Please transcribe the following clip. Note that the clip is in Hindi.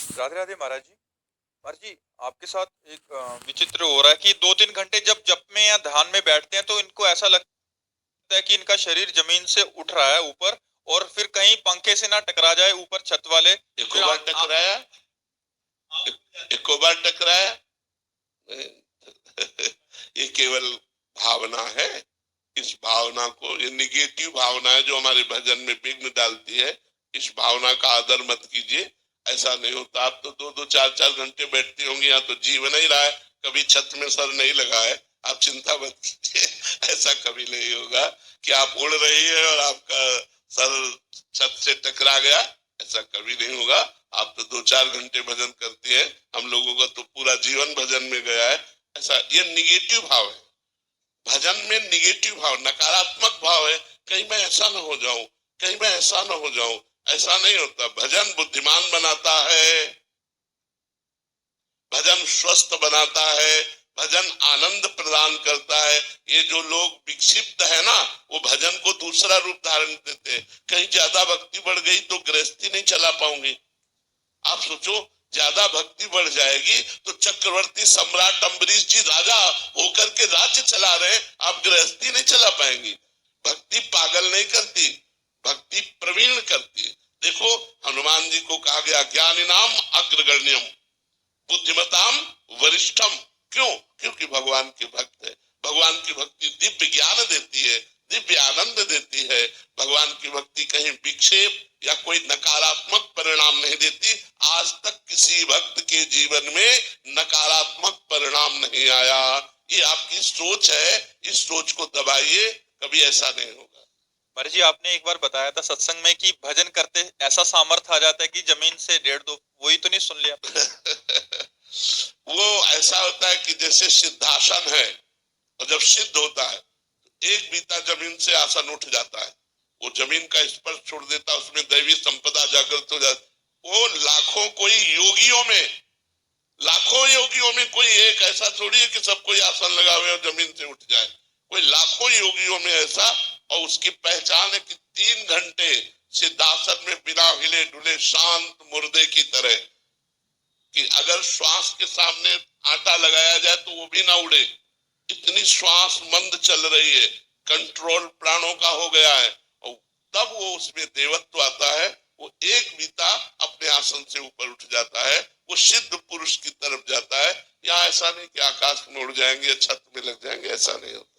राधे राधे महाराज जी। महाराज जी, आपके साथ एक विचित्र हो रहा है कि 2-3 घंटे जब जप में या ध्यान में बैठते हैं तो इनको ऐसा लगता है कि इनका शरीर जमीन से उठ रहा है ऊपर, और फिर कहीं पंखे से ना टकरा जाए ऊपर छत वाले। एको बार टकराया? एको बार टकराया? ये केवल भावना है। इस भावना को, ये निगेटिव भावना है जो हमारे भजन में विघ्न डालती है। इस भावना का आदर मत कीजिए। ऐसा नहीं होता। आप तो 2-2 4-4 घंटे बैठते होंगे, यहाँ तो जीवन ही रहा है, कभी छत में सर नहीं लगा है। आप चिंता मत कीजिए। ऐसा कभी नहीं होगा कि आप उड़ रही है और आपका सर छत से टकरा गया। ऐसा कभी नहीं होगा। आप तो 2-4 घंटे भजन करती है, हम लोगों का तो पूरा जीवन भजन में गया है। ऐसा, ये निगेटिव भाव है। भजन में निगेटिव भाव, नकारात्मक भाव है। कहीं मैं ऐसा ना हो जाऊं, कहीं मैं ऐसा ना हो जाऊं। ऐसा नहीं होता। भजन बुद्धिमान बनाता है, भजन स्वस्थ बनाता है, भजन आनंद प्रदान करता है। ये जो लोग विक्षिप्त है ना, वो भजन को दूसरा रूप धारण देते हैं। कहीं ज्यादा भक्ति बढ़ गई तो गृहस्थी नहीं चला पाऊंगी। आप सोचो, ज्यादा भक्ति बढ़ जाएगी तो चक्रवर्ती सम्राट अम्बरीश जी राजा होकर के राज्य चला रहे, आप गृहस्थी नहीं चला पाएंगी। भक्ति पागल नहीं करती, भक्ति प्रवीण करती। देखो, हनुमान जी को कहा गया ज्ञानी नाम अग्रगण्यम बुद्धिमताम वरिष्ठम। क्यों? क्योंकि भगवान के भक्त है। भगवान की भक्ति दिव्य ज्ञान देती है, दिव्य आनंद देती है। भगवान की भक्ति कहीं विक्षेप या कोई नकारात्मक परिणाम नहीं देती। आज तक किसी भक्त के जीवन में नकारात्मक परिणाम नहीं आया। ये आपकी सोच है, इस सोच को दबाइए, कभी ऐसा नहीं होगा। महाराज जी, आपने एक बार बताया था सत्संग में कि भजन करते ऐसा सामर्थ्य आ जाता है कि जमीन से 1.5-2, वही तो नहीं सुन लिया? वो ऐसा होता है कि जैसे सिद्धासन है, और जब सिद्ध होता है तो एक बीता जमीन से आसन उठ जाता है। वो जमीन का स्पर्श छोड़ देता है, उसमें दैवी संपदा जागृत हो जाती। वो लाखों कोई योगियों में, लाखों योगियों में कोई एक ऐसा थोड़ी है कि सब कोई आसन लगा हुए और जमीन से उठ जाए। कोई लाखों योगियों में ऐसा, और उसकी पहचान है कि 3 घंटे सिद्धासन में बिना हिले डुले शांत मुर्दे की तरह, कि अगर श्वास के सामने आटा लगाया जाए तो वो भी ना उड़े। इतनी श्वास मंद चल रही है, कंट्रोल प्राणों का हो गया है, और तब वो उसमें देवत्व आता है। वो एक बीता अपने आसन से ऊपर उठ जाता है, वो सिद्ध पुरुष की तरफ जाता है। यहाँ ऐसा नहीं कि आकाश में उड़ जाएंगे, छत में लग जाएंगे, ऐसा नहीं होता।